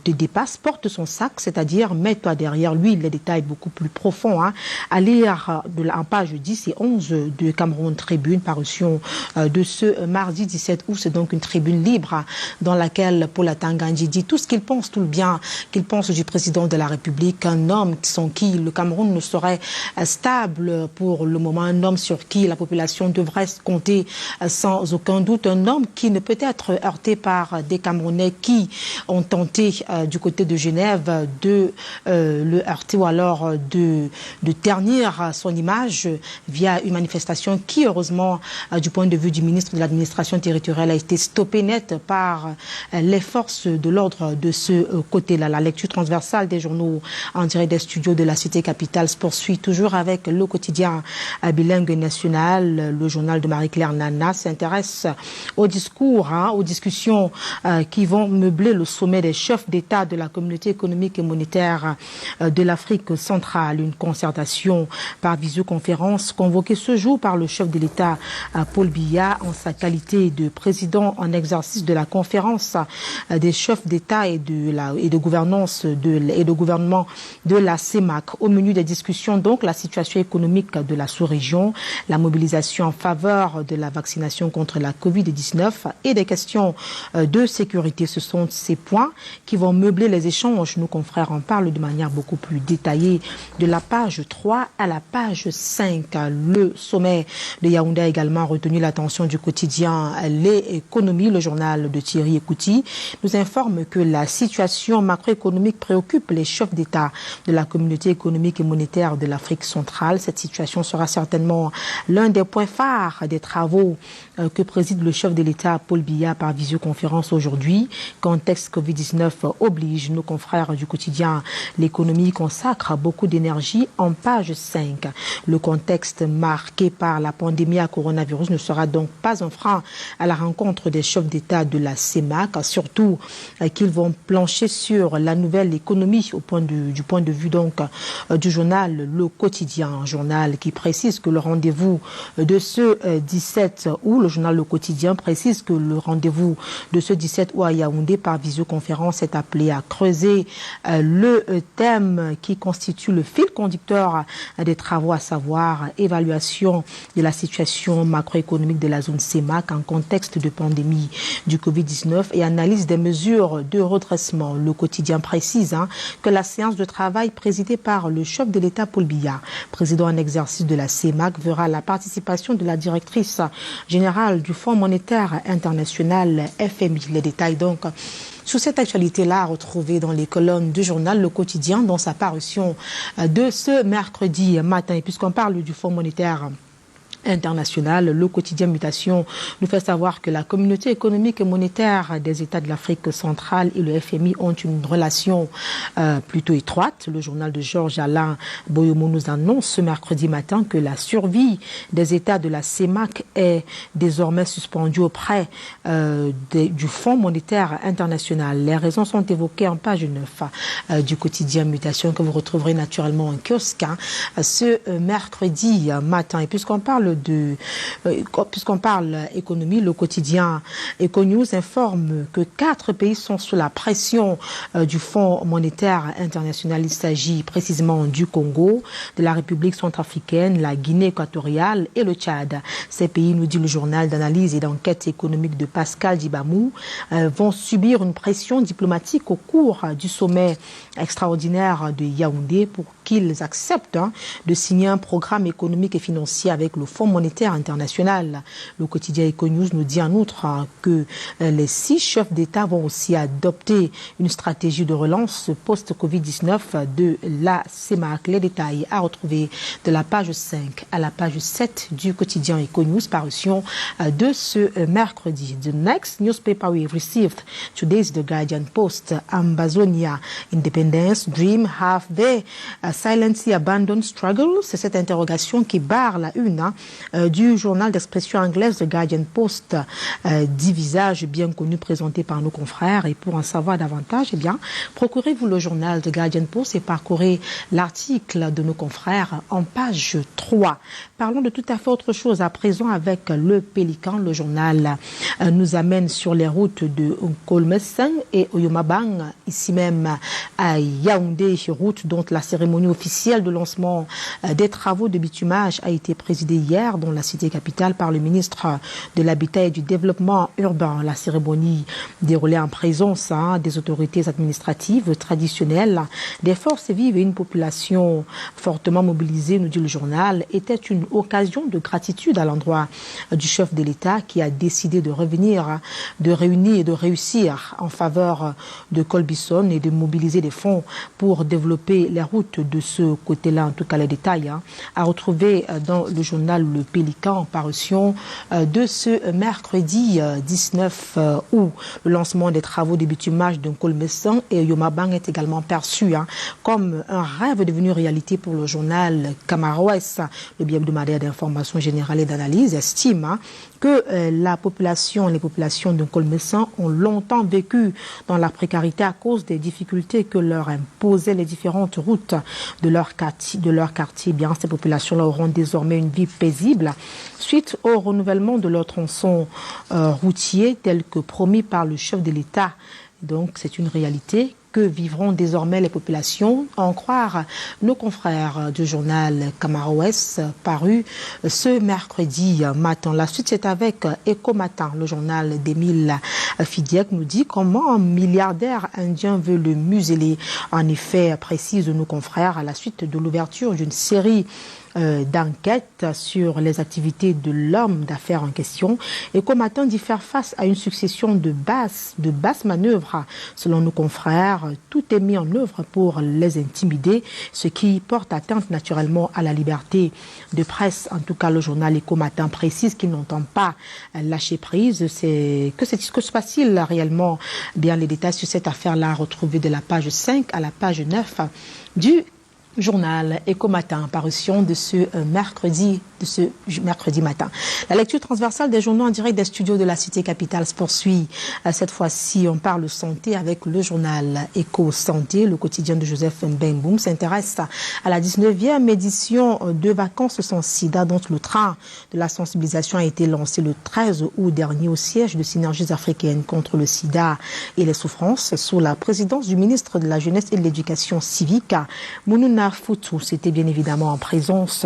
te dépasse, porte son sac, c'est-à-dire mets-toi derrière lui, les détails beaucoup plus profonds, hein, à lire en page 10 et 11 de Cameroun Tribune, parution de ce mardi 17 août. C'est donc une tribune libre dans laquelle Paul Atanga-Ndji dit tout ce qu'il pense, tout le bien qu'il pense du président de la République, un homme sans qui le Cameroun ne serait stable pour le moment, un homme sur qui la population devrait compter sans aucun doute, un homme qui ne peut être heurté par des Camerounais qui ont tenté du côté de Genève de le heurter ou alors de ternir son image via une manifestation qui, heureusement, du point de vue du ministre de l'administration territoriale, a été stoppée net par les forces de l'ordre de ce côté-là. La lecture transversale des journaux en direct des studios de la cité capitale se poursuit toujours avec le quotidien bilingue national. Le journal de Marie-Claire Nana s'intéresse au discours, aux discussions qui vont meubler le sommet des chefs d'État de la communauté économique et monétaire de l'Afrique centrale. Une concertation par visioconférence convoquée ce jour par le chef de l'État Paul Biya en sa qualité de président en exercice de la conférence des chefs d'État et de gouvernance et de gouvernement de la CEMAC. Au menu des discussions, donc, la situation économique de la sous-région, la mobilisation en faveur de la vaccination contre la Covid-19 et des questions de sécurité. Ce sont ces points qui vont meubler les échanges. Nos confrères en parlent de manière beaucoup plus détaillée de la page 3 à la page 5. Le sommet de Yaoundé a également retenu l'attention du quotidien L'économie. Le journal de Thierry Ekouti nous informe que la situation macroéconomique préoccupe les chefs d'État de la communauté économique et monétaire de l'Afrique centrale. Cette situation sera certainement l'un des points phares des travaux que préside le chef de l'État Paul Biya par visioconférence aujourd'hui. Contexte Covid-19 oblige. Nos confrères du quotidien L'économie consacrent beaucoup d'énergie en page 5. Le contexte marqué par la pandémie à coronavirus ne sera donc pas un frein à la rencontre des chefs d'État de la CEMAC, surtout qu'ils vont plancher sur la nouvelle économie du point de vue donc du journal Le Quotidien, journal qui précise que le rendez-vous de ce 17 août, le journal Le Quotidien précise que le rendez-vous de ce 17 août à Yaoundé par visioconférence est appelé à creuser le thème qui constitue le fil conducteur des travaux, à savoir évaluation de la situation macroéconomique de la zone CEMAC en contexte de pandémie du Covid-19 et analyse des mesures de redressement. Le Quotidien précise que la séance de travail présidée par le chef de l'État Paul Biya, président en exercice de la CEMAC, verra la participation de la directrice générale du Fonds monétaire international FMI. Les détails donc sur cette actualité-là, retrouvée dans les colonnes du journal Le Quotidien dans sa parution de ce mercredi matin. Et puisqu'on parle du Fonds monétaire international, le quotidien Mutation nous fait savoir que la communauté économique et monétaire des États de l'Afrique centrale et le FMI ont une relation plutôt étroite. Le journal de Georges Alain Boyomo nous annonce ce mercredi matin que la survie des États de la CEMAC est désormais suspendue auprès du Fonds monétaire international. Les raisons sont évoquées en page 9 du quotidien Mutation que vous retrouverez naturellement en kiosque ce mercredi matin. Et puisqu'on parle économie, le quotidien Econews informe que 4 pays sont sous la pression du Fonds monétaire international. Il s'agit précisément du Congo, de la République centrafricaine, la Guinée équatoriale et le Tchad. Ces pays, nous dit le journal d'analyse et d'enquête économique de Pascal Dibamou, vont subir une pression diplomatique au cours du sommet extraordinaire de Yaoundé pour qu'ils acceptent de signer un programme économique et financier avec le Fonds monétaire international. Le quotidien Econews nous dit en outre que les 6 chefs d'État vont aussi adopter une stratégie de relance post-Covid-19 de la CEMAC. Les détails à retrouver de la page 5 à la page 7 du quotidien Econews, parution de ce mercredi. The next newspaper we received today is the Guardian Post. Ambazonia Independence Dream have their Silently Abandoned Struggle? C'est cette interrogation qui barre la une du journal d'expression anglaise The Guardian Post, 10 visages bien connus présentés par nos confrères. Et pour en savoir davantage, eh bien, procurez-vous le journal The Guardian Post et parcourez l'article de nos confrères en page 3. Parlons de tout à fait autre chose à présent avec le Pélican. Le journal nous amène sur les routes de Nkolmeseng et Oyomabang, ici même à Yaoundé, route dont la cérémonie officielle de lancement des travaux de bitumage a été présidée hier dans la cité capitale par le ministre de l'Habitat et du Développement urbain. La cérémonie déroulée en présence des autorités administratives traditionnelles, des forces vives et une population fortement mobilisée, nous dit le journal, était une occasion de gratitude à l'endroit du chef de l'État qui a décidé de revenir, de réunir et de réussir en faveur de Colbison et de mobiliser des fonds pour développer les routes de ce côté-là. En tout cas, les détails à retrouver dans le journal Le Pélican en parution de ce mercredi 19 août. Le lancement des travaux de bitumage de Nkolmeseng et Yomabang est également perçu comme un rêve devenu réalité pour le journal Camaroès. Le bi-hebdomadaire d'information générale et d'analyse estime que les populations de Nkolmeseng ont longtemps vécu dans la précarité à cause des difficultés que leur imposaient les différentes routes de leur quartier. Bien, ces populations-là auront désormais une vie paisible suite au renouvellement de leur tronçon routier tel que promis par le chef de l'État. Donc, c'est une réalité que vivront désormais les populations, à en croire nos confrères du journal Camaroès paru ce mercredi matin. La suite, c'est avec Eco Matin, le journal d'Émile Fidiek nous dit comment un milliardaire indien veut le museler. En effet, précise nos confrères, à la suite de l'ouverture d'une série d'enquête sur les activités de l'homme d'affaires en question, et comme Matin dit faire face à une succession de basses manœuvres. Selon nos confrères, tout est mis en œuvre pour les intimider, ce qui porte atteinte naturellement à la liberté de presse. En tout cas, le journal Eco Matin précise qu'il n'entend pas lâcher prise. Que se passe-t-il réellement? Bien, les détails sur cette affaire-là retrouvés de la page 5 à la page 9 du journal Eco Matin, parution de ce mercredi matin. La lecture transversale des journaux en direct des studios de la cité capitale se poursuit. Cette fois-ci, on parle santé avec le journal Eco Santé. Le quotidien de Joseph Mbemboum s'intéresse à la 19e édition de Vacances sans sida, dont le train de la sensibilisation a été lancé le 13 août dernier au siège de Synergies africaines contre le sida et les souffrances sous la présidence du ministre de la Jeunesse et de l'Éducation civique, Mounouna Foutou. C'était bien évidemment en présence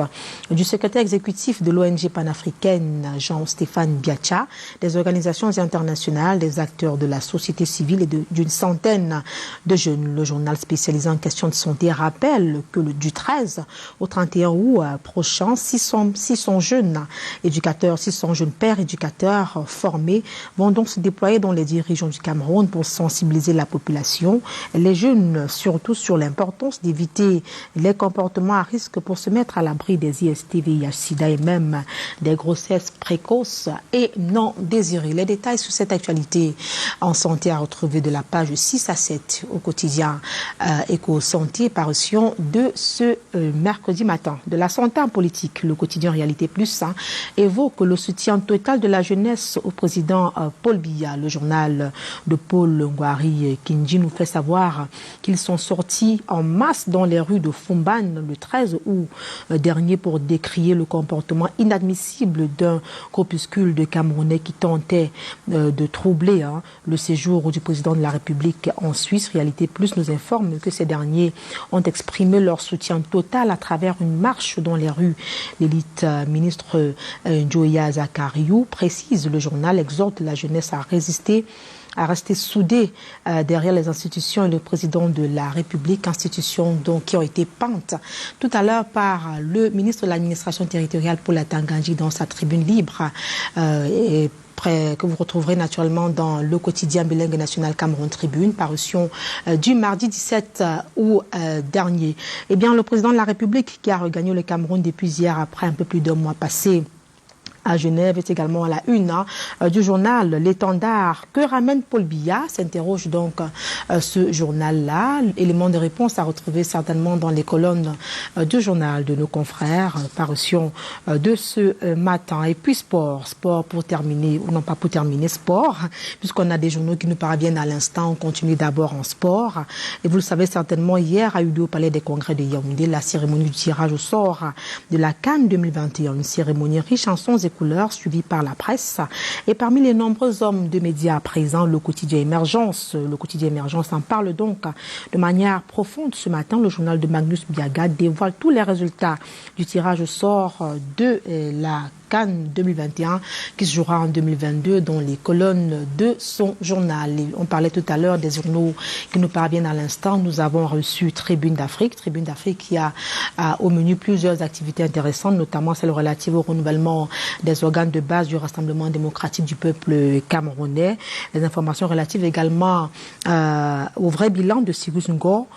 du secrétaire exécutif de l'ONG panafricaine Jean-Stéphane Biacha, des organisations internationales, des acteurs de la société civile et d'une centaine de jeunes. Le journal spécialisé en questions de santé rappelle que du 13 au 31 août prochain, 600 jeunes éducateurs, 600 jeunes pères éducateurs formés vont donc se déployer dans les 10 régions du Cameroun pour sensibiliser la population, les jeunes surtout sur l'importance d'éviter les comportements à risque pour se mettre à l'abri des IST, VIH, SIDA et même des grossesses précoces et non désirées. Les détails sur cette actualité en santé à retrouver de la page 6 à 7 au quotidien Eco Santé, parution de ce mercredi matin. De la santé en politique, le quotidien Réalité Plus évoque le soutien total de la jeunesse au président Paul Biya. Le journal de Paul Ngwari Kinji nous fait savoir qu'ils sont sortis en masse dans les rues de Fumban le 13 août dernier pour décrier le comportement inadmissible d'un groupuscule de Camerounais qui tentait de troubler le séjour du président de la République en Suisse. Réalité Plus nous informe que ces derniers ont exprimé leur soutien total à travers une marche dans les rues. L'élite ministre Njoya Zakariou, précise le journal, exhorte la jeunesse à rester soudés derrière les institutions et le président de la République, institutions donc qui ont été peintes tout à l'heure par le ministre de l'administration territoriale Paul Atanganji dans sa tribune libre que vous retrouverez naturellement dans le quotidien bilingue national Cameroun Tribune, parution du mardi 17 août dernier. Eh bien, le président de la République qui a regagné le Cameroun depuis hier après un peu plus d'un mois passé à Genève est également à la une du journal L'Étendard. Que ramène Paul Biya? S'interroge donc ce journal-là. Élément de réponse à retrouver certainement dans les colonnes du journal de nos confrères, parution de ce matin. Et puis sport pour terminer, ou non pas pour terminer, sport, puisqu'on a des journaux qui nous parviennent à l'instant. On continue d'abord en sport. Et vous le savez certainement, hier a eu lieu au Palais des Congrès de Yaoundé la cérémonie du tirage au sort de la CAN 2021. Une cérémonie riche en sons et couleurs, suivie par la presse. Et parmi les nombreux hommes de médias présents, le quotidien Émergence. Le quotidien Émergence en parle donc de manière profonde ce matin. Le journal de Magnus Biaga dévoile tous les résultats du tirage au sort de la CAN 2021 qui se jouera en 2022 dans les colonnes de son journal. Et on parlait tout à l'heure des journaux qui nous parviennent à l'instant. Nous avons reçu Tribune d'Afrique qui a au menu plusieurs activités intéressantes, notamment celle relative au renouvellement des organes de base du Rassemblement démocratique du peuple camerounais. Les informations relatives également au vrai bilan de Sigous Ngor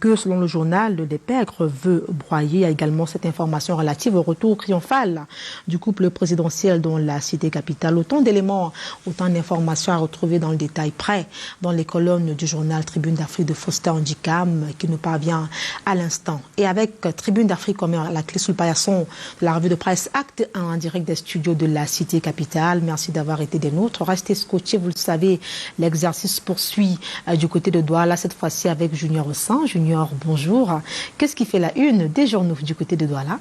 que, selon le journal, le Dépègre veut broyer. Il y a également cette information relative au retour triomphal du couple présidentiel dans la cité capitale. Autant d'éléments, autant d'informations à retrouver dans le détail près dans les colonnes du journal Tribune d'Afrique de Faustin Ndjikam qui nous parvient à l'instant. Et avec Tribune d'Afrique comme la clé sous le paillasson de la revue de presse Acte 1 en direct des studios de la cité capitale. Merci d'avoir été des nôtres. Restez scotchés, vous le savez, l'exercice poursuit du côté de Douala, cette fois-ci avec Junior Ossan. Junior, bonjour. Qu'est-ce qui fait la une des journaux du côté de Douala?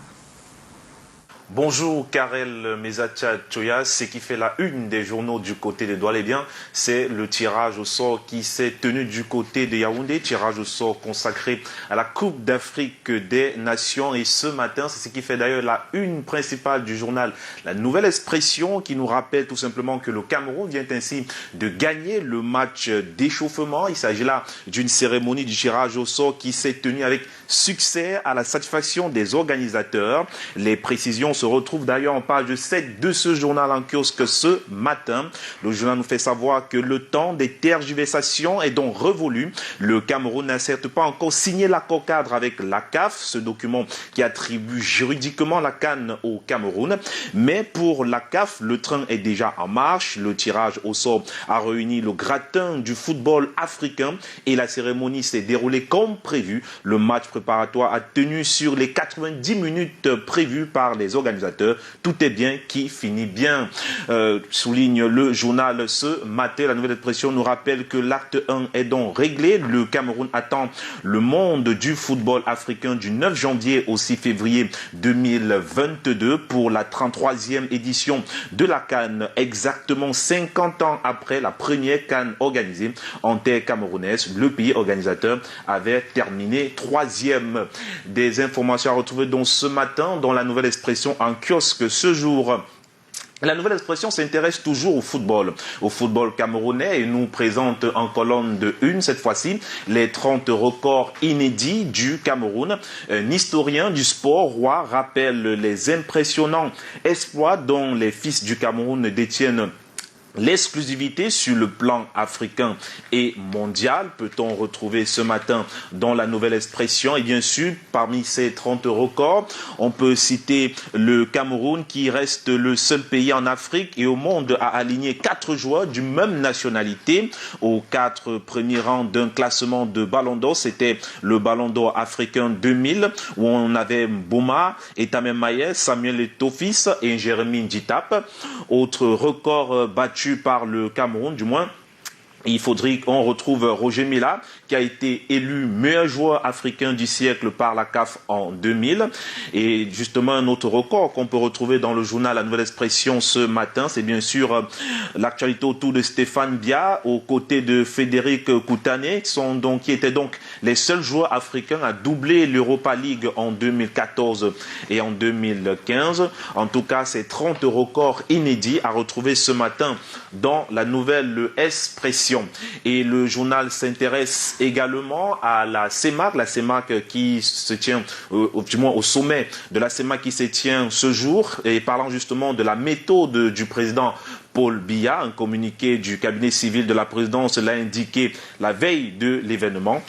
Bonjour Karel Mezacha Choya, ce qui fait la une des journaux du côté de Douala, eh bien, c'est le tirage au sort qui s'est tenu du côté de Yaoundé, tirage au sort consacré à la Coupe d'Afrique des Nations. Et ce matin, c'est ce qui fait d'ailleurs la une principale du journal La Nouvelle Expression, qui nous rappelle tout simplement que le Cameroun vient ainsi de gagner le match d'échauffement. Il s'agit là d'une cérémonie du tirage au sort qui s'est tenue avec succès à la satisfaction des organisateurs. Les précisions se retrouvent d'ailleurs en page 7 de ce journal en kiosque ce matin. Le journal nous fait savoir que le temps des tergiversations est donc révolu. Le Cameroun n'a certes pas encore signé l'accord cadre avec la CAF, ce document qui attribue juridiquement la CAN au Cameroun. Mais pour la CAF, le train est déjà en marche. Le tirage au sort a réuni le gratin du football africain et la cérémonie s'est déroulée comme prévu. Le match préparatoire a tenu sur les 90 minutes prévues par les organisateurs. Tout est bien qui finit bien, souligne le journal ce matin. La Nouvelle Expression nous rappelle que l'acte 1 est donc réglé. Le Cameroun attend le monde du football africain du 9 janvier au 6 février 2022 pour la 33e édition de la CAN, exactement 50 ans après la première CAN organisée en terre camerounaise. Le pays organisateur avait terminé 3e. Des informations à retrouver donc ce matin dans La Nouvelle Expression en kiosque ce jour. La Nouvelle Expression s'intéresse toujours au football camerounais et nous présente en colonne de une, cette fois-ci, les 30 records inédits du Cameroun. Un historien du sport roi rappelle les impressionnants exploits dont les fils du Cameroun détiennent l'exclusivité sur le plan africain et mondial, peut-on retrouver ce matin dans La Nouvelle Expression. Et bien sûr, parmi ces 30 records, on peut citer le Cameroun qui reste le seul pays en Afrique et au monde à aligner 4 joueurs d'une même nationalité aux 4 premiers rangs d'un classement de Ballon d'Or. C'était le Ballon d'Or africain 2000 où on avait Bouma, Etame Maye, Samuel Eto'o-Fils et Jérémy Ndjitap. Autre record battu par le Cameroun, du moins il faudrait qu'on retrouve Roger Mila, qui a été élu meilleur joueur africain du siècle par la CAF en 2000. Et justement, un autre record qu'on peut retrouver dans le journal La Nouvelle Expression ce matin, c'est bien sûr l'actualité autour de Stéphane Biya, aux côtés de Frédéric Koutané, qui étaient donc les seuls joueurs africains à doubler l'Europa League en 2014 et en 2015. En tout cas, c'est 30 records inédits à retrouver ce matin dans La Nouvelle Expression. Et le journal s'intéresse également à la CEMAC qui se tient, du moins au sommet de la CEMAC qui se tient ce jour, et parlant justement de la méthode du président Paul Biya. Un communiqué du cabinet civil de la présidence l'a indiqué la veille de l'événement.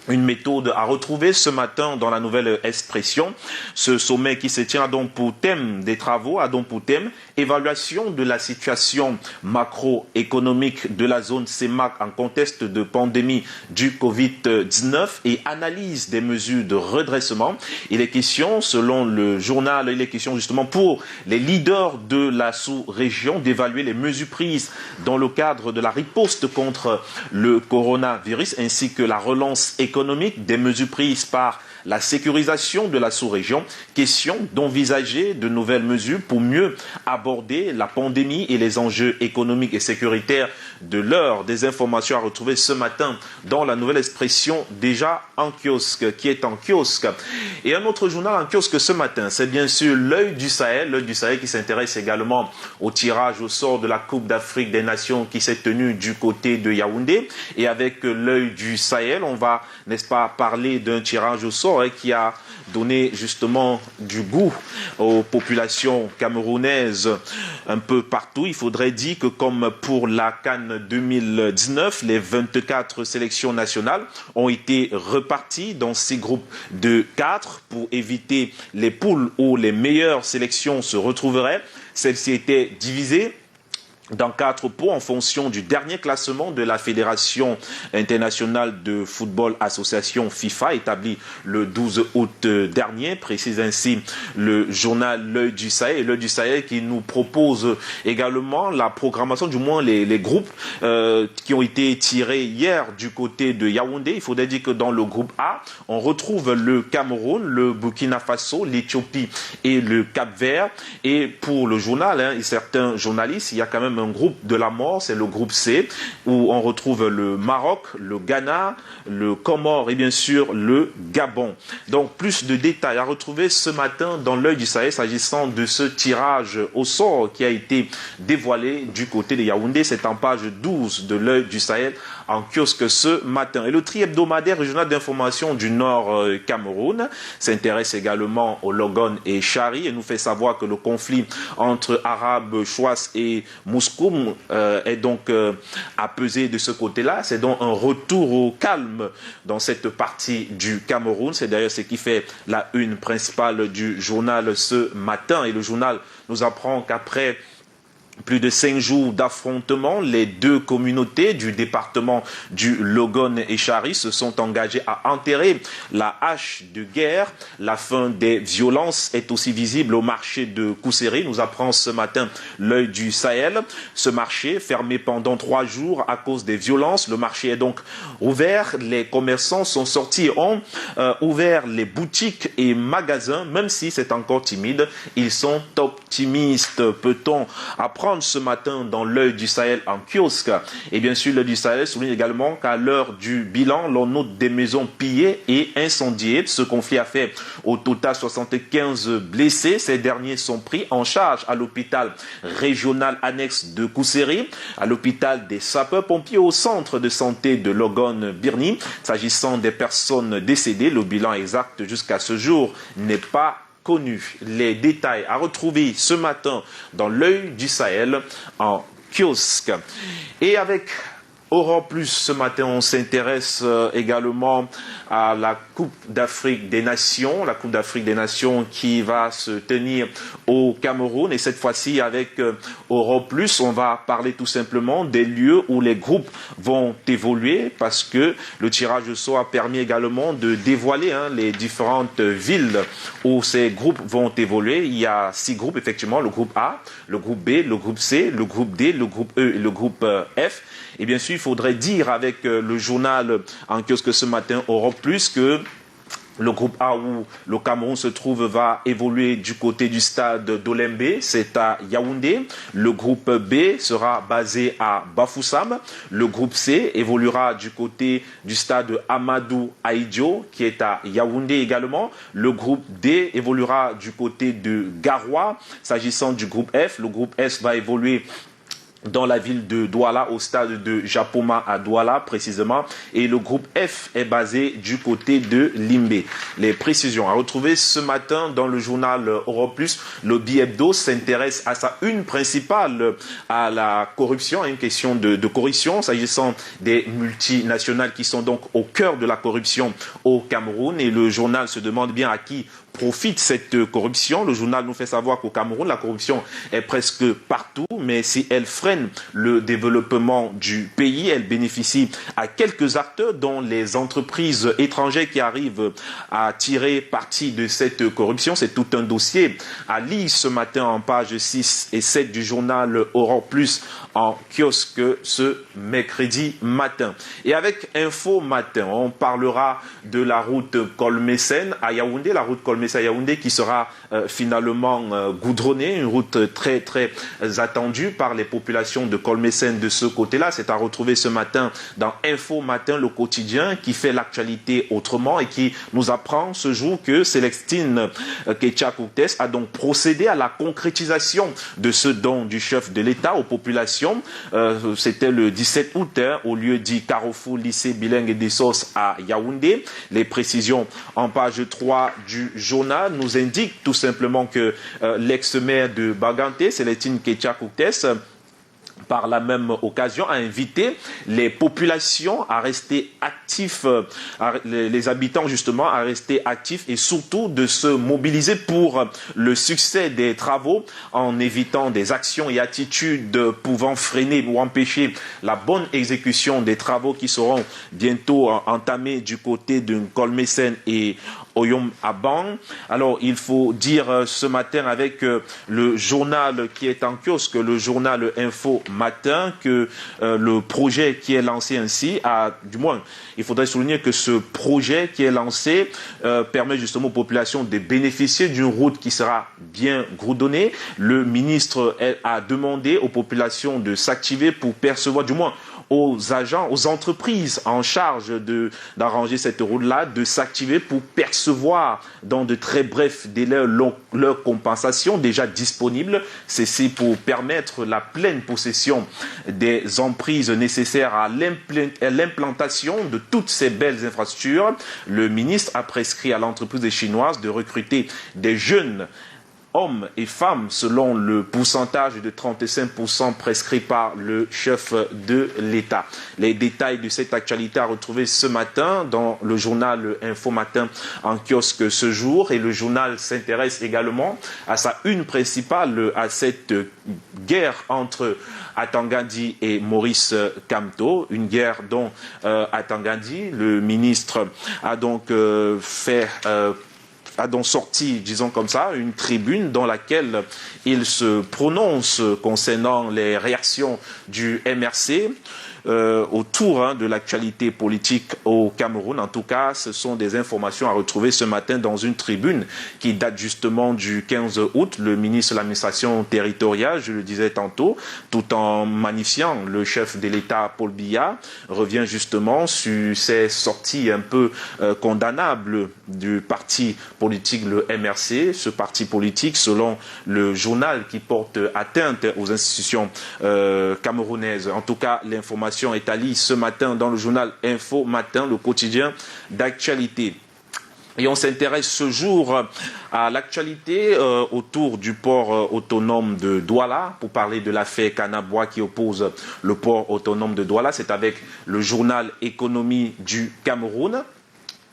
Une méthode à retrouver ce matin dans La Nouvelle Expression. Ce sommet qui se tient a donc pour thème des travaux, a donc pour thème Évaluation de la situation macroéconomique de la zone CEMAC en contexte de pandémie du Covid-19 et analyse des mesures de redressement. Il est question, selon le journal, il est question justement pour les leaders de la sous-région d'évaluer les mesures prises dans le cadre de la riposte contre le coronavirus ainsi que la relance économique des mesures prises par la sécurisation de la sous-région, question d'envisager de nouvelles mesures pour mieux aborder la pandémie et les enjeux économiques et sécuritaires de l'heure. Des informations à retrouver ce matin dans la nouvelle expression déjà en kiosque, qui est en kiosque. Et un autre journal en kiosque ce matin, c'est bien sûr l'Œil du Sahel qui s'intéresse également au tirage au sort de la Coupe d'Afrique des Nations qui s'est tenue du côté de Yaoundé. Et avec l'Œil du Sahel, on va, n'est-ce pas, parler d'un tirage au sort qui a donné justement du goût aux populations camerounaises un peu partout. Il faudrait dire que comme pour la CAN 2019, les 24 sélections nationales ont été reparties dans 6 groupes de 4 pour éviter les poules où les meilleures sélections se retrouveraient. Celles-ci étaient divisées dans 4 pots en fonction du dernier classement de la Fédération internationale de football association FIFA établi le 12 août dernier, précise ainsi le journal L'Œil du Sahel. Et L'Œil du Sahel qui nous propose également la programmation, du moins les groupes qui ont été tirés hier du côté de Yaoundé. Il faudrait dire que dans le groupe A, on retrouve le Cameroun, le Burkina Faso, l'Éthiopie et le Cap-Vert. Et pour le journal, et certains journalistes, il y a quand même un groupe de la mort, c'est le groupe C, où on retrouve le Maroc, le Ghana, le Comore et bien sûr le Gabon. Donc plus de détails à retrouver ce matin dans L'Œil du Sahel s'agissant de ce tirage au sort qui a été dévoilé du côté de Yaoundé. C'est en page 12 de L'Œil du Sahel en kiosque ce matin. Et le tri hebdomadaire régional d'information du Nord Cameroun s'intéresse également au Logon et Chari et nous fait savoir que le conflit entre Arabes, Chouas et Mouscoum est donc apaisé de ce côté-là. C'est donc un retour au calme dans cette partie du Cameroun. C'est d'ailleurs ce qui fait la une principale du journal ce matin. Et le journal nous apprend qu'après plus de 5 jours d'affrontement, les 2 communautés du département du Logon et Chari se sont engagées à enterrer la hache de guerre. La fin des violences est aussi visible au marché de Kousséri, nous apprend ce matin L'Œil du Sahel. Ce marché, fermé pendant 3 jours à cause des violences, le marché est donc ouvert. Les commerçants sont sortis, ont ouvert les boutiques et magasins, même si c'est encore timide. Ils sont optimistes. Peut-on apprendre ce matin dans L'Œil du Sahel en kiosque? Et bien sûr, L'Œil du Sahel souligne également qu'à l'heure du bilan, l'on note des maisons pillées et incendiées. Ce conflit a fait au total 75 blessés. Ces derniers sont pris en charge à l'hôpital régional annexe de Kousséri, à l'hôpital des sapeurs-pompiers, au centre de santé de Logon-Birni. S'agissant des personnes décédées, le bilan exact jusqu'à ce jour n'est pas connu. Les détails à retrouver ce matin dans L'Œil du Sahel en kiosque. Et avec Europe Plus, ce matin, on s'intéresse également à la Coupe d'Afrique des Nations. La Coupe d'Afrique des Nations qui va se tenir au Cameroun. Et cette fois-ci, avec Europe Plus, on va parler tout simplement des lieux où les groupes vont évoluer parce que le tirage au sort a permis également de dévoiler les différentes villes où ces groupes vont évoluer. Il y a 6 groupes, effectivement, le groupe A, le groupe B, le groupe C, le groupe D, le groupe E et le groupe F. Et bien sûr, il faudrait dire avec le journal en kiosque ce matin, Europe Plus, que le groupe A où le Cameroun se trouve va évoluer du côté du stade d'Olembe, c'est à Yaoundé. Le groupe B sera basé à Bafoussam. Le groupe C évoluera du côté du stade Amadou Ahidjo, qui est à Yaoundé également. Le groupe D évoluera du côté de Garoua. S'agissant du groupe F, le groupe S va évoluer dans la ville de Douala, au stade de Japoma à Douala précisément, et le groupe F est basé du côté de Limbé. Les précisions à retrouver ce matin dans le journal Europe Plus. Le Bi-Hebdo s'intéresse à sa une principale, à la corruption, à une question de corruption, s'agissant des multinationales qui sont donc au cœur de la corruption au Cameroun, et le journal se demande bien à qui profite cette corruption. Le journal nous fait savoir qu'au Cameroun, la corruption est presque partout, mais si elle freine le développement du pays, elle bénéficie à quelques acteurs, dont les entreprises étrangères qui arrivent à tirer parti de cette corruption. C'est tout un dossier à lire ce matin en page 6 et 7 du journal Aurore Plus en kiosque ce mercredi matin. Et avec Info Matin, on parlera de la route Kolmesen à Yaoundé, la route Kolmesen à Yaoundé qui sera finalement goudronnée, une route très très attendue par les populations de Kolmesen de ce côté-là. C'est à retrouver ce matin dans Info Matin, le quotidien qui fait l'actualité autrement et qui nous apprend ce jour que Célestine Kétia-Koukès a donc procédé à la concrétisation de ce don du chef de l'État aux populations. C'était le 17 août, au lieu dit Carrefour lycée bilingue des Sources à Yaoundé. Les précisions en page 3 du journal nous indiquent tout simplement que l'ex-maire de Baganté, Célestine Kétia-Koukès, par la même occasion, a invité les populations à rester actifs, les habitants justement à rester actifs et surtout de se mobiliser pour le succès des travaux en évitant des actions et attitudes pouvant freiner ou empêcher la bonne exécution des travaux qui seront bientôt entamés du côté de Kolmesen et Oyom Abang. Alors, il faut dire ce matin avec le journal qui est en kiosque, le journal Info Matin, que le projet qui est lancé ainsi, du moins, il faudrait souligner que ce projet qui est lancé permet justement aux populations de bénéficier d'une route qui sera bien goudronnée. Le ministre a demandé aux populations de s'activer pour percevoir, du moins, aux agents, aux entreprises en charge d'arranger cette route-là, de s'activer pour percevoir dans de très brefs délais leur compensation déjà disponible. Ceci pour permettre la pleine possession des emprises nécessaires à l'implantation de toutes ces belles infrastructures. Le ministre a prescrit à l'entreprise chinoise de recruter des jeunes hommes et femmes selon le pourcentage de 35% prescrit par le chef de l'État. Les détails de cette actualité à retrouver ce matin dans le journal Info Matin en kiosque ce jour, et le journal s'intéresse également à sa une principale, à cette guerre entre Atangandi et Maurice Kamto, une guerre dont Atangandi, le ministre, a donc sorti, disons comme ça, une tribune dans laquelle il se prononce concernant les réactions du MRC autour de l'actualité politique au Cameroun. En tout cas, ce sont des informations à retrouver ce matin dans une tribune qui date justement du 15 août. Le ministre de l'administration territoriale, je le disais tantôt, tout en magnifiant le chef de l'État, Paul Biya, revient justement sur ces sorties un peu condamnables du parti politique, le MRC. Ce parti politique, selon le journal, qui porte atteinte aux institutions camerounaises. En tout cas, l'information est à lire ce matin dans le journal Info Matin, le quotidien d'actualité. Et on s'intéresse ce jour à l'actualité autour du port autonome de Douala pour parler de l'affaire Kanabois qui oppose le port autonome de Douala. C'est avec le journal Économie du Cameroun.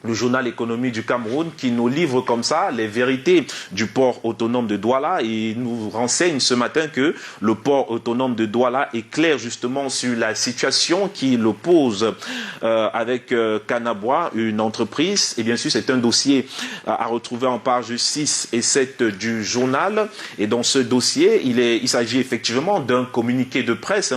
Le journal Économie du Cameroun qui nous livre comme ça les vérités du port autonome de Douala et nous renseigne ce matin que le port autonome de Douala est clair justement sur la situation qui l'oppose avec Kanabois, une entreprise. Et bien sûr, c'est un dossier à retrouver en page 6 et 7 du journal. Et dans ce dossier, il s'agit effectivement d'un communiqué de presse,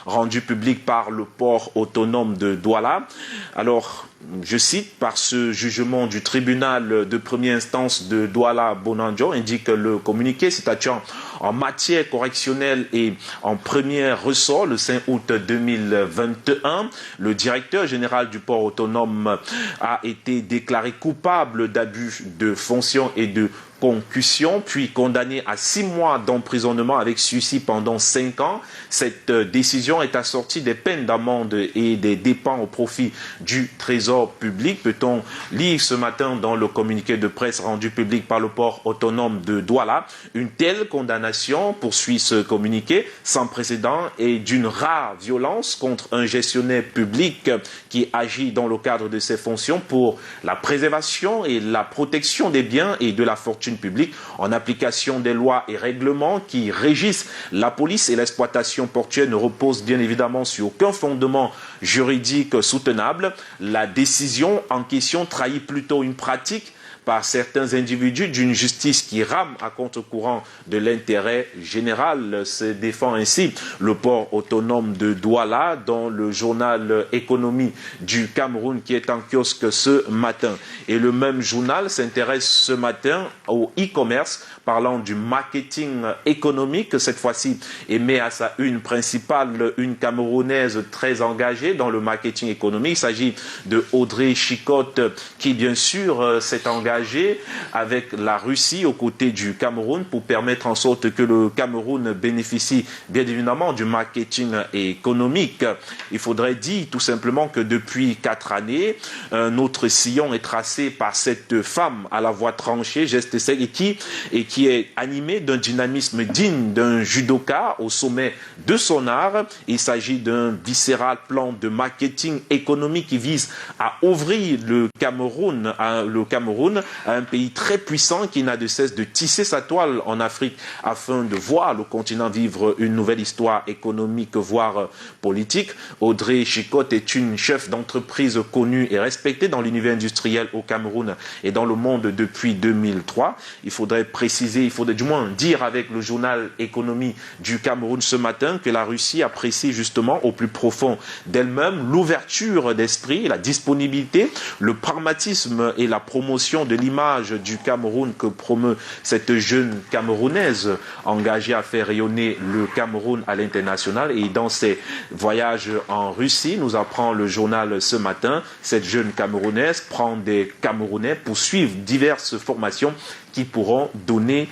rendu public par le port autonome de Douala. Alors, je cite, par ce jugement du tribunal de première instance de Douala-Bonanjo, indique le communiqué, statuant en matière correctionnelle et en premier ressort le 5 août 2021. Le directeur général du port autonome a été déclaré coupable d'abus de fonction et de concussion, puis condamné à 6 mois d'emprisonnement avec sursis pendant 5 ans. Cette décision est assortie des peines d'amende et des dépenses au profit du trésor public. Peut-on lire ce matin dans le communiqué de presse rendu public par le port autonome de Douala. Une telle condamnation, poursuit ce communiqué, sans précédent et d'une rare violence contre un gestionnaire public qui agit dans le cadre de ses fonctions pour la préservation et la protection des biens et de la fortune publique en application des lois et règlements qui régissent la police et l'exploitation portuaire ne repose bien évidemment sur aucun fondement juridique soutenable. La décision en question trahit plutôt une pratique par certains individus d'une justice qui rame à contre-courant de l'intérêt général. Se défend ainsi le port autonome de Douala dans le journal Économie du Cameroun qui est en kiosque ce matin. Et le même journal s'intéresse ce matin au e-commerce parlant du marketing économique, cette fois-ci, et met à sa une principale une Camerounaise très engagée dans le marketing économique. Il s'agit de Audrey Chicotte qui, bien sûr, s'est engagée avec la Russie aux côtés du Cameroun pour permettre en sorte que le Cameroun bénéficie bien évidemment du marketing économique. Il faudrait dire tout simplement que depuis 4 années, un autre sillon est tracé par cette femme à la voix tranchée, geste sec, et qui est animé d'un dynamisme digne d'un judoka au sommet de son art. Il s'agit d'un viscéral plan de marketing économique qui vise à ouvrir le Cameroun à un pays très puissant qui n'a de cesse de tisser sa toile en Afrique afin de voir le continent vivre une nouvelle histoire économique, voire politique. Audrey Chicotte est une chef d'entreprise connue et respectée dans l'univers industriel au Cameroun et dans le monde depuis 2003. Il faudrait du moins dire avec le journal Économie du Cameroun ce matin que la Russie apprécie justement au plus profond d'elle-même l'ouverture d'esprit, la disponibilité, le pragmatisme et la promotion de l'image du Cameroun que promeut cette jeune Camerounaise engagée à faire rayonner le Cameroun à l'international. Et dans ses voyages en Russie, nous apprend le journal ce matin, cette jeune Camerounaise prend des Camerounais pour suivre diverses formations qui pourront donner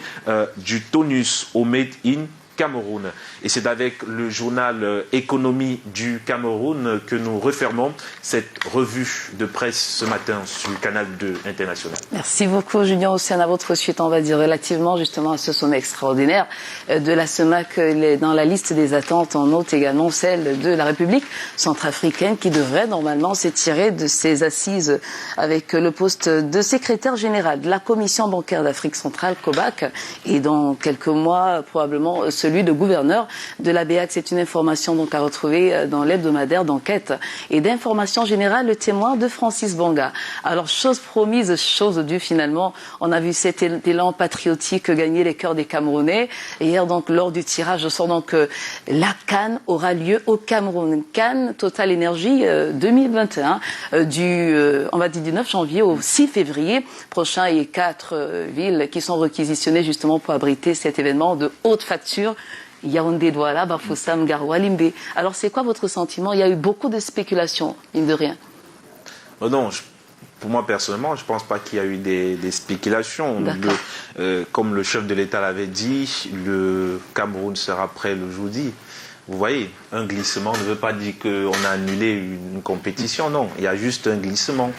du tonus au Made in Cameroun. Et c'est avec le journal Économie du Cameroun que nous refermons cette revue de presse ce matin sur le canal 2 international. Merci beaucoup Julien Ossian. À votre suite, on va dire relativement justement à ce sommet extraordinaire de la CEMAC. Dans la liste des attentes, on note également celle de la République centrafricaine qui devrait normalement s'étirer de ses assises avec le poste de secrétaire général de la Commission bancaire d'Afrique centrale, COBAC, et dans quelques mois probablement celui de gouverneur de la BEAC. C'est une information donc à retrouver dans l'hebdomadaire d'enquête et d'information générale, le témoin de Francis Bonga. Alors, chose promise, chose due finalement. On a vu cet élan patriotique gagner les cœurs des Camerounais. Et hier, donc, lors du tirage au sort, donc, la CAN aura lieu au Cameroun. CAN Total Energy 2021, on va dire du 9 janvier au 6 février prochain, et 4 villes qui sont réquisitionnées justement pour abriter cet événement de haute facture. Yaoundé, Douala, Bafoussam, Garoua, Limbe. Alors, c'est quoi votre sentiment? Il y a eu beaucoup de spéculations, mine de rien. Non, pour moi, personnellement, je ne pense pas qu'il y a eu des spéculations. Comme le chef de l'État l'avait dit, le Cameroun sera prêt le jeudi. Vous voyez, un glissement ne veut pas dire qu'on a annulé une compétition. Non, il y a juste un glissement.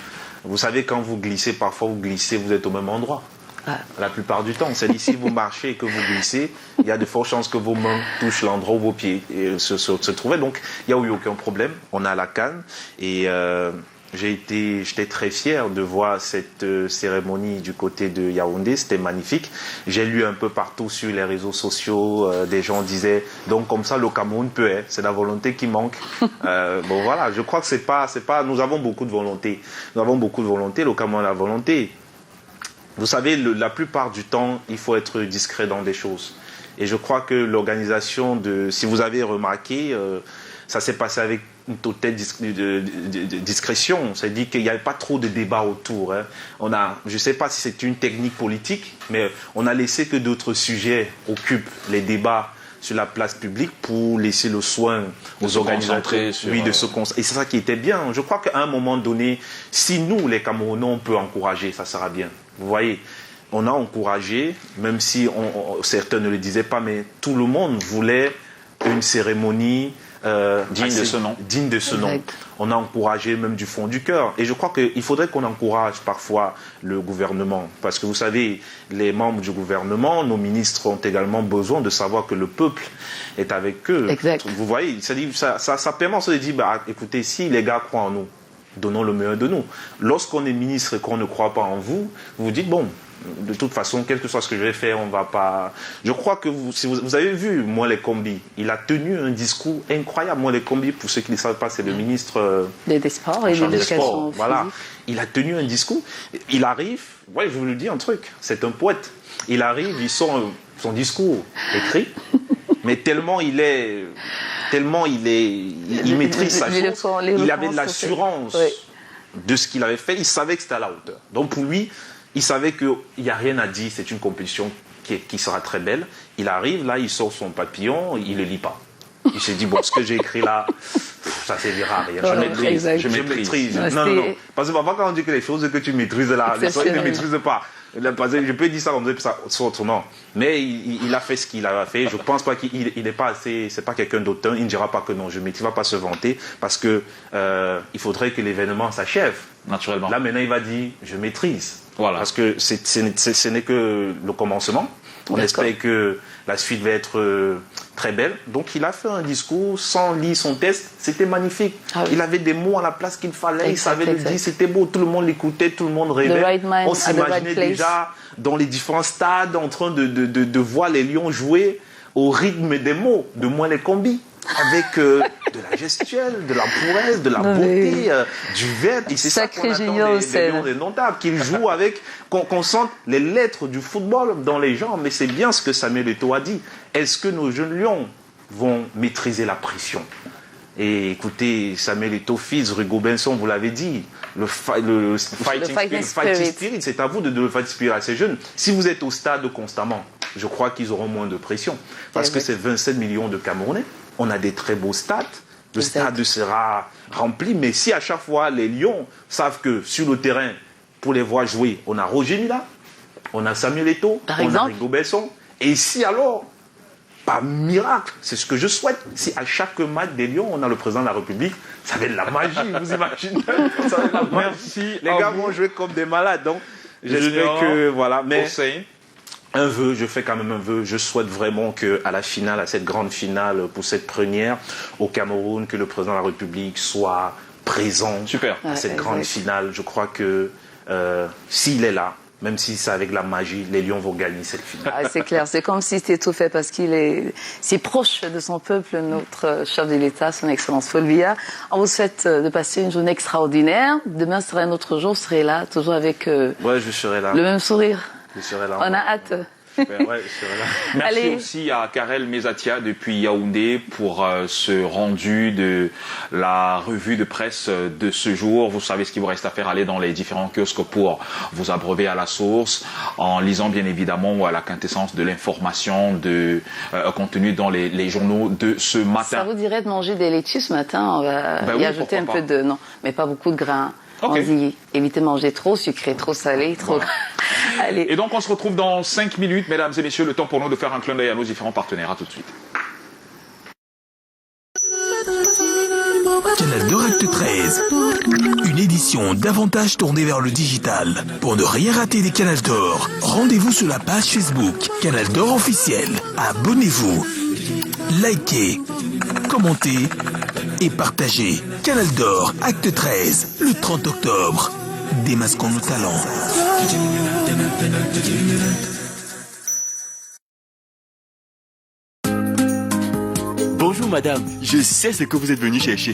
Vous savez, quand vous glissez, parfois vous glissez, vous êtes au même endroit. La plupart du temps, c'est ici vous marchez et que vous glissez, il y a de fortes chances que vos mains touchent l'endroit où vos pieds se trouvaient. Donc, il n'y a eu aucun problème. On a la CAN et j'étais très fier de voir cette cérémonie du côté de Yaoundé. C'était magnifique. J'ai lu un peu partout sur les réseaux sociaux, des gens disaient donc comme ça le Cameroun peut être. C'est la volonté qui manque. Bon voilà, je crois que c'est pas. Nous avons beaucoup de volonté. Nous avons beaucoup de volonté. Le Cameroun a la volonté. Vous savez, la plupart du temps, il faut être discret dans des choses. Et je crois que l'organisation si vous avez remarqué, ça s'est passé avec une totale discrétion. C'est-à-dire qu'il n'y avait pas trop de débat autour. Hein. Je ne sais pas si c'est une technique politique, mais on a laissé que d'autres sujets occupent les débats sur la place publique pour laisser le soin aux organisateurs de se concentrer. Et c'est ça qui était bien. Je crois qu'à un moment donné, si nous, les Camerounais, on peut encourager, ça sera bien. Vous voyez, on a encouragé, même si certains ne le disaient pas, mais tout le monde voulait une cérémonie digne de ce nom. Digne de ce nom. On a encouragé même du fond du cœur. Et je crois qu'il faudrait qu'on encourage parfois le gouvernement. Parce que vous savez, les membres du gouvernement, nos ministres ont également besoin de savoir que le peuple est avec eux. Exact. Vous voyez, ça permet, on se dit, bah, écoutez, si les gars croient en nous, donnons le meilleur de nous. Lorsqu'on est ministre et qu'on ne croit pas en vous, vous vous dites, bon, de toute façon, quel que soit ce que je vais faire, on va pas... Je crois que si vous avez vu Mwele Kombi, il a tenu un discours incroyable. Mwele Kombi, pour ceux qui ne savent pas, c'est le ministre des Sports et de l'Éducation. Voilà. Il a tenu un discours. Il arrive, ouais, je vous le dis un truc, c'est un poète. Il arrive, il sort son discours écrit, mais tellement il maîtrise sa chose. Il avait de l'assurance de ce qu'il avait fait. Il savait que c'était à la hauteur. Donc pour lui, il savait qu'il n'y a rien à dire, c'est une compétition qui sera très belle. Il arrive, là, il sort son papillon, il ne le lit pas. Il s'est dit, bon, ce que j'ai écrit là, ça ne servira à rien. Je maîtrise. Non. Parce que parfois, quand on dit que les choses que tu maîtrises là, les choses que tu ne maîtrises pas. Je peux dire ça comme ça, autrement. Mais il a fait ce qu'il a fait. Je ne pense pas qu'il n'est pas assez. C'est pas quelqu'un d'autant. Il ne dira pas que non, je maîtrise. Il ne va pas se vanter parce que il faudrait que l'événement s'achève. Naturellement. Là, maintenant, il va dire, je maîtrise. Voilà. Parce que ce n'est que le commencement. On espère que la suite va être très belle. Donc, il a fait un discours sans lire son texte. C'était magnifique. Ah oui. Il avait des mots à la place qu'il fallait. Il savait le dire. C'était beau. Tout le monde l'écoutait. Tout le monde rêvait. Right mind, on s'imaginait déjà dans les différents stades en train de voir les Lions jouer au rythme des mots de Mwele Kombi. Avec de la gestuelle, de la prouesse, de la beauté, du verbe. Et c'est ça qu'on attend des Lions indomptables, qu'ils jouent avec, qu'on sente les lettres du football dans les jambes. Mais c'est bien ce que Samuel Eto'o a dit. Est-ce que nos jeunes Lions vont maîtriser la pression? Et écoutez, Samuel Eto'o, fils, Rigo Benson, vous l'avez dit, le fighting spirit, c'est à vous de le fighting spirit à ces jeunes. Si vous êtes au stade constamment, je crois qu'ils auront moins de pression. Parce que c'est 27 millions de Camerounais. On a des très beaux stades. Le stade sera rempli. Mais si à chaque fois, les Lions savent que sur le terrain, pour les voir jouer, on a Roger Mila, on a Samuel Eto'o, on a Rigo Benson. Et si alors, par miracle, c'est ce que je souhaite, si à chaque match des Lions, on a le président de la République, ça va être la magie, vous imaginez? Ça va être la magie. Merci. Les gars vont jouer comme des malades. Donc, j'espère que, voilà. Mais un vœu, je fais quand même un vœu. Je souhaite vraiment qu'à la finale, à cette grande finale, pour cette première au Cameroun, que le président de la République soit présent à cette grande finale. Je crois que s'il est là, même si c'est avec la magie, les Lions vont gagner cette finale. Ah, c'est clair, c'est comme si c'était tout fait parce qu'il est si proche de son peuple, notre chef de l'État, son Excellence Paul Biya. On vous souhaite de passer une journée extraordinaire. Demain sera un autre jour, vous serez là, toujours avec je serai là. Le même sourire. Je serai là. On a hâte. Super. Ouais, merci aussi à Karel Mezatia depuis Yaoundé pour ce rendu de la revue de presse de ce jour. Vous savez ce qu'il vous reste à faire, aller dans les différents kiosques pour vous abreuver à la source, en lisant bien évidemment la quintessence de l'information contenue dans les journaux de ce matin. Ça vous dirait de manger des laitues ce matin? On va y ajouter un peu de... Non, mais pas beaucoup de grains. Okay. On dit évitez de manger trop sucré, trop salé, trop... Voilà. Allez. Et donc on se retrouve dans 5 minutes, mesdames et messieurs, le temps pour nous de faire un clin d'œil à nos différents partenaires. À tout de suite. Canal d'Or Acte 13, une édition davantage tournée vers le digital. Pour ne rien rater des Canal d'Or, rendez-vous sur la page Facebook Canal d'Or officiel. Abonnez-vous, likez, commentez et partagez. Canal d'Or Acte 13, le 30 octobre. Démasquons nos talents. Bonjour madame, je sais ce que vous êtes venue chercher.